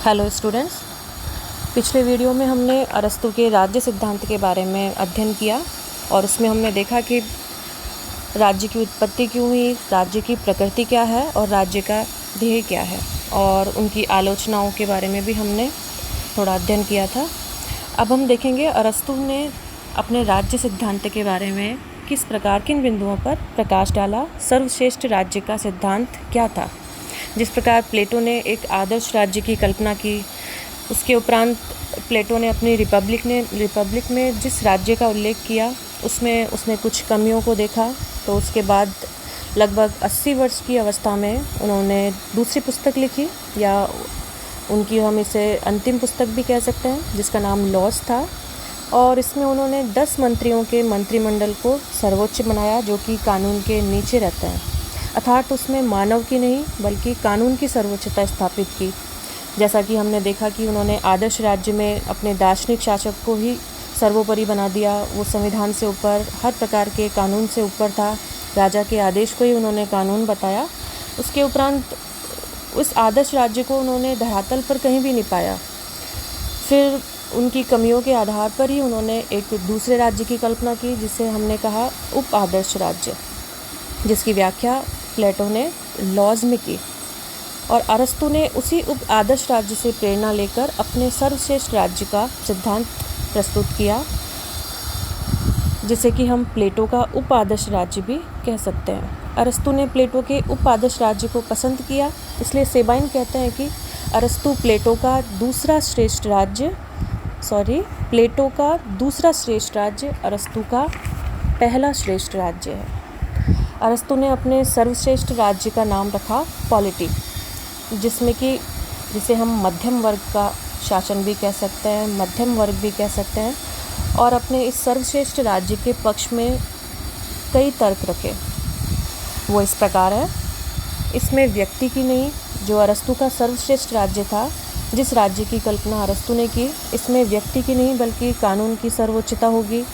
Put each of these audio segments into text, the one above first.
Hello students, पिछले video में हमने अरस्तू के राज्य सिद्धांत के बारे में अध्ययन किया और उसमें हमने देखा कि राज्य की उत्पत्ति क्यों हुई, राज्य की प्रकृति क्या है और राज्य का ध्येय क्या है, और उनकी आलोचनाओं के बारे में भी हमने थोड़ा अध्ययन किया था। अब हम देखेंगे अरस्तू ने अपने राज्य सिद्धांत के बारे में किस प्रकार किन बिंदुओं पर प्रकाश डाला। सर्वश्रेष्ठ राज्य का सिद्धांत क्या था। जिस प्रकार प्लेटो ने एक आदर्श राज्य की कल्पना की, उसके उपरांत प्लेटो ने अपनी रिपब्लिक में जिस राज्य का उल्लेख किया उसमें उसने कुछ कमियों को देखा। तो उसके बाद लगभग 80 वर्ष की अवस्था में उन्होंने दूसरी पुस्तक लिखी, या उनकी हम इसे अंतिम पुस्तक भी कह सकते हैं, जिसका नाम लॉज था। और इसमें उन्होंने 10 मंत्रियों के मंत्रिमंडल को सर्वोच्च बनाया, जो कि कानून के नीचे रहते हैं, अर्थात उसमें मानव की नहीं बल्कि कानून की सर्वोच्चता स्थापित की। जैसा कि हमने देखा कि उन्होंने आदर्श राज्य में अपने दार्शनिक शासक को ही सर्वोपरि बना दिया। वो संविधान से ऊपर, हर प्रकार के कानून से ऊपर था। राजा के आदेश को ही उन्होंने कानून बताया। उसके उपरांत उस आदर्श राज्य को उन्होंने धरातल पर कहीं भी नहीं पाया। फिर उनकी कमियों के आधार पर ही उन्होंने एक दूसरे राज्य की कल्पना की, जिसे हमने कहा उप आदर्श राज्य, जिसकी व्याख्या प्लेटो ने लॉज में की। और अरस्तू ने उसी उप आदर्श राज्य से प्रेरणा लेकर अपने सर्वश्रेष्ठ राज्य का सिद्धांत प्रस्तुत किया, जिसे कि हम प्लेटो का उप आदर्श राज्य भी कह सकते हैं। अरस्तू ने प्लेटो के उप आदर्श राज्य को पसंद किया, इसलिए सेबाइन कहते हैं कि अरस्तू प्लेटो का दूसरा श्रेष्ठ राज्य अरस्तू का पहला श्रेष्ठ राज्य है। अरस्तू ने अपने सर्वश्रेष्ठ राज्य का नाम रखा पॉलिटी, जिसे हम मध्यम वर्ग का शासन भी कह सकते हैं, मध्यम वर्ग भी कह सकते हैं। और अपने इस सर्वश्रेष्ठ राज्य के पक्ष में कई तर्क रखे। वो इस प्रकार है, इसमें व्यक्ति की नहीं, जो अरस्तू का सर्वश्रेष्ठ राज्य था, जिस राज्य की कल्पना अरस्तु ने की, इसमें व्यक्ति की नहीं बल्कि कानून की सर्वोच्चता होगी।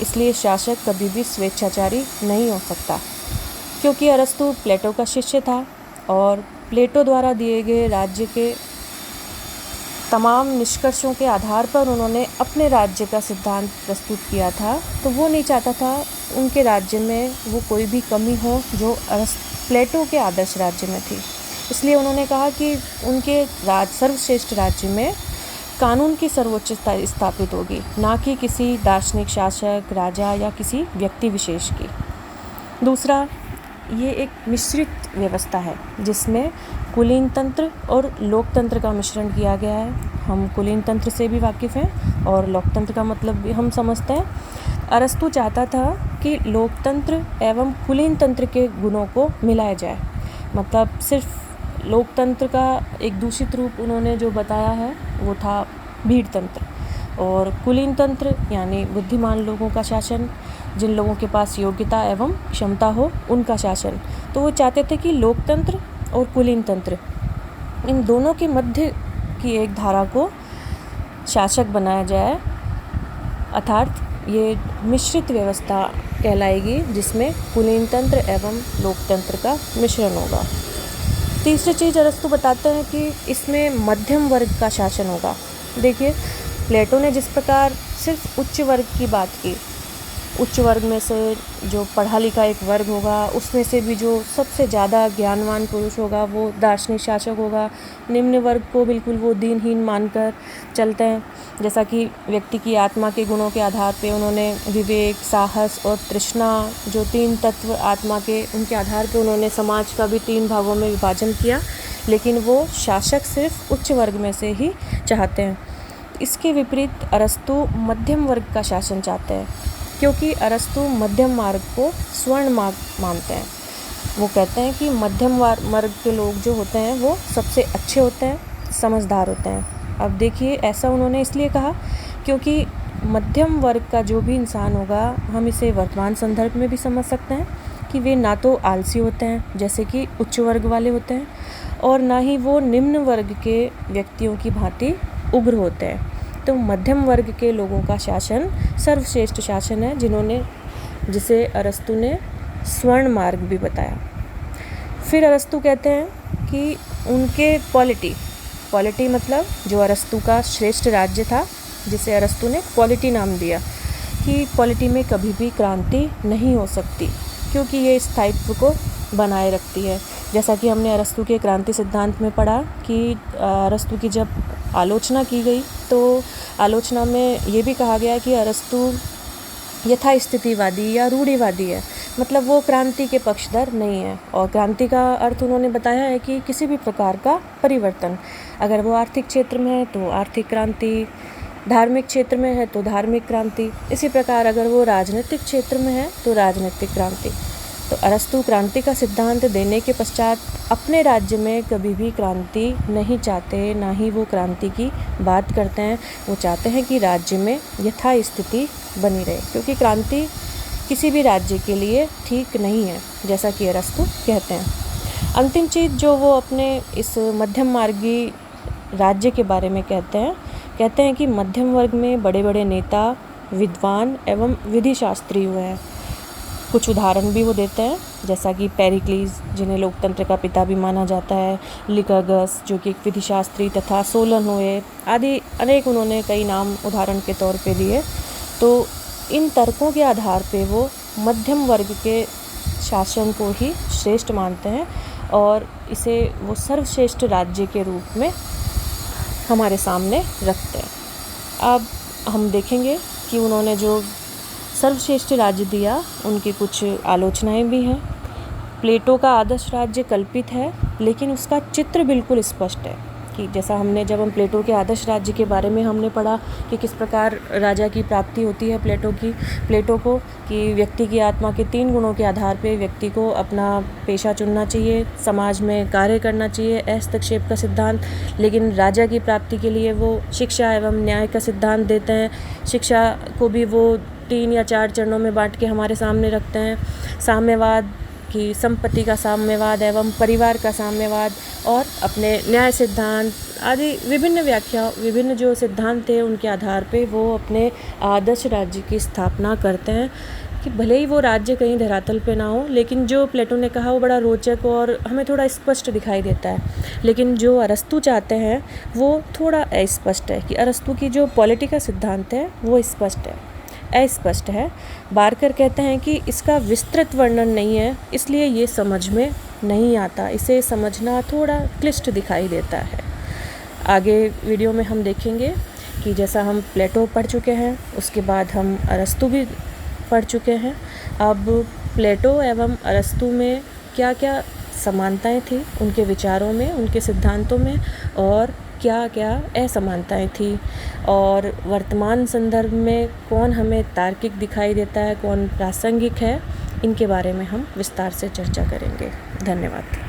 इसलिए शासक कभी भी स्वेच्छाचारी नहीं हो सकता, क्योंकि अरस्तु प्लेटो का शिष्य था और प्लेटो द्वारा दिए गए राज्य के तमाम निष्कर्षों के आधार पर उन्होंने अपने राज्य का सिद्धांत प्रस्तुत किया था। तो वो नहीं चाहता था उनके राज्य में वो कोई भी कमी हो जो प्लेटो के आदर्श राज्य में थी। इसलिए उन्होंने कहा कि उनके सर्वश्रेष्ठ राज्य में कानून की सर्वोच्चता स्थापित होगी, ना कि किसी दार्शनिक शासक, राजा या किसी व्यक्ति विशेष की। दूसरा, ये एक मिश्रित व्यवस्था है जिसमें कुलीन तंत्र और लोकतंत्र का मिश्रण किया गया है। हम कुलीन तंत्र से भी वाकिफ़ हैं और लोकतंत्र का मतलब भी हम समझते हैं। अरस्तु चाहता था कि लोकतंत्र एवं कुलीन तंत्र के गुणों को मिलाया जाए, मतलब सिर्फ लोकतंत्र का एक दूषित रूप उन्होंने जो बताया है वो था भीड़ तंत्र, और कुलीन तंत्र यानी बुद्धिमान लोगों का शासन, जिन लोगों के पास योग्यता एवं क्षमता हो उनका शासन। तो वो चाहते थे कि लोकतंत्र और कुलीन तंत्र, इन दोनों के मध्य की एक धारा को शासक बनाया जाए, अर्थात ये मिश्रित व्यवस्था कहलाएगी, जिसमें कुलीन तंत्र एवं लोकतंत्र का मिश्रण होगा। तीसरी चीज़ अरस्तु बताते हैं कि इसमें मध्यम वर्ग का शासन होगा। देखिए, प्लेटो ने जिस प्रकार सिर्फ उच्च वर्ग की बात की, उच्च वर्ग में से जो पढ़ा लिखा एक वर्ग होगा, उसमें से भी जो सबसे ज़्यादा ज्ञानवान पुरुष होगा वो दार्शनिक शासक होगा। निम्न वर्ग को बिल्कुल वो दीनहीन मानकर चलते हैं। जैसा कि व्यक्ति की आत्मा के गुणों के आधार पे उन्होंने विवेक, साहस और तृष्णा, जो 3 तत्व आत्मा के, उनके आधार पे उन्होंने समाज का भी 3 भागों में विभाजन किया। लेकिन वो शासक सिर्फ उच्च वर्ग में से ही चाहते हैं। इसके विपरीत अरस्तु मध्यम वर्ग का शासन चाहते हैं, क्योंकि अरस्तु मध्यम मार्ग को स्वर्ण मार्ग मानते हैं। वो कहते हैं कि मध्यम वर्ग के लोग जो होते हैं वो सबसे अच्छे होते हैं, समझदार होते हैं। अब देखिए, ऐसा उन्होंने इसलिए कहा क्योंकि मध्यम वर्ग का जो भी इंसान होगा, हम इसे वर्तमान संदर्भ में भी समझ सकते हैं कि वे ना तो आलसी होते हैं जैसे कि उच्च वर्ग वाले होते हैं, और ना ही वो निम्न वर्ग के व्यक्तियों की भांति उग्र होते हैं। तो मध्यम वर्ग के लोगों का शासन सर्वश्रेष्ठ शासन है, जिसे अरस्तु ने स्वर्ण मार्ग भी बताया। फिर अरस्तु कहते हैं कि उनके पॉलिटी पॉलिटी मतलब जो अरस्तु का श्रेष्ठ राज्य था, जिसे अरस्तु ने पॉलिटी नाम दिया, कि पॉलिटी में कभी भी क्रांति नहीं हो सकती क्योंकि ये स्थायित्व को बनाए रखती है। जैसा कि हमने अरस्तु के क्रांति सिद्धांत में पढ़ा कि अरस्तु की जब आलोचना की गई तो आलोचना में ये भी कहा गया कि अरस्तु यथास्थितिवादी या रूढ़िवादी है, मतलब वो क्रांति के पक्षधर नहीं है। और क्रांति का अर्थ उन्होंने बताया है कि किसी भी प्रकार का परिवर्तन, अगर वो आर्थिक क्षेत्र में है तो आर्थिक क्रांति, धार्मिक क्षेत्र में है तो धार्मिक क्रांति, इसी प्रकार अगर वो राजनीतिक क्षेत्र में है तो राजनीतिक क्रांति। तो अरस्तु क्रांति का सिद्धांत देने के पश्चात अपने राज्य में कभी भी क्रांति नहीं चाहते, ना ही वो क्रांति की बात करते हैं। वो चाहते हैं कि राज्य में यथास्थिति बनी रहे, क्योंकि क्रांति किसी भी राज्य के लिए ठीक नहीं है, जैसा कि अरस्तु कहते हैं। अंतिम चीज़ जो वो अपने इस मध्यम मार्गी राज्य के बारे में कहते हैं कि मध्यम वर्ग में बड़े बड़े नेता, विद्वान एवं विधि शास्त्री हुए हैं। कुछ उदाहरण भी वो देते हैं, जैसा कि पेरिक्लीस, जिन्हें लोकतंत्र का पिता भी माना जाता है, लिकर्गस जो कि एक विधि शास्त्री तथा सोलन हुए, आदि अनेक उन्होंने कई नाम उदाहरण के तौर पे दिए। तो इन तर्कों के आधार पे वो मध्यम वर्ग के शासन को ही श्रेष्ठ मानते हैं और इसे वो सर्वश्रेष्ठ राज्य के रूप में हमारे सामने रखते हैं। अब हम देखेंगे कि उन्होंने जो सर्वश्रेष्ठ राज्य दिया, उनकी कुछ आलोचनाएं भी हैं। प्लेटो का आदर्श राज्य कल्पित है, लेकिन उसका चित्र बिल्कुल स्पष्ट है कि जैसा जब हम प्लेटो के आदर्श राज्य के बारे में हमने पढ़ा कि किस प्रकार राजा की प्राप्ति होती है प्लेटो को, कि व्यक्ति की आत्मा के 3 गुणों के आधार पे व्यक्ति को अपना पेशा चुनना चाहिए, समाज में कार्य करना चाहिए, हस्तक्षेप का सिद्धांत। लेकिन राजा की प्राप्ति के लिए वो शिक्षा एवं न्याय का सिद्धांत देते हैं। शिक्षा को भी वो 3 या 4 चरणों में बांट के हमारे सामने रखते हैं। साम्यवाद की संपत्ति का साम्यवाद एवं परिवार का साम्यवाद, और अपने न्याय सिद्धांत आदि विभिन्न जो सिद्धांत थे उनके आधार पे वो अपने आदर्श राज्य की स्थापना करते हैं। कि भले ही वो राज्य कहीं धरातल पे ना हो, लेकिन जो प्लेटो ने कहा वो बड़ा रोचक और हमें थोड़ा स्पष्ट दिखाई देता है। लेकिन जो अरस्तु चाहते हैं वो थोड़ा अस्पष्ट है, कि अरस्तु की जो पॉलिटी का सिद्धांत है वो अस्पष्ट है। बारकर कहते हैं कि इसका विस्तृत वर्णन नहीं है, इसलिए ये समझ में नहीं आता, इसे समझना थोड़ा क्लिष्ट दिखाई देता है। आगे वीडियो में हम देखेंगे कि जैसा हम प्लेटो पढ़ चुके हैं, उसके बाद हम अरस्तु भी पढ़ चुके हैं। अब प्लेटो एवं अरस्तु में क्या क्या समानताएं थी उनके विचारों में, उनके सिद्धांतों में, और क्या क्या असमानताएं थी, और वर्तमान संदर्भ में कौन हमें तार्किक दिखाई देता है, कौन प्रासंगिक है, इनके बारे में हम विस्तार से चर्चा करेंगे। धन्यवाद।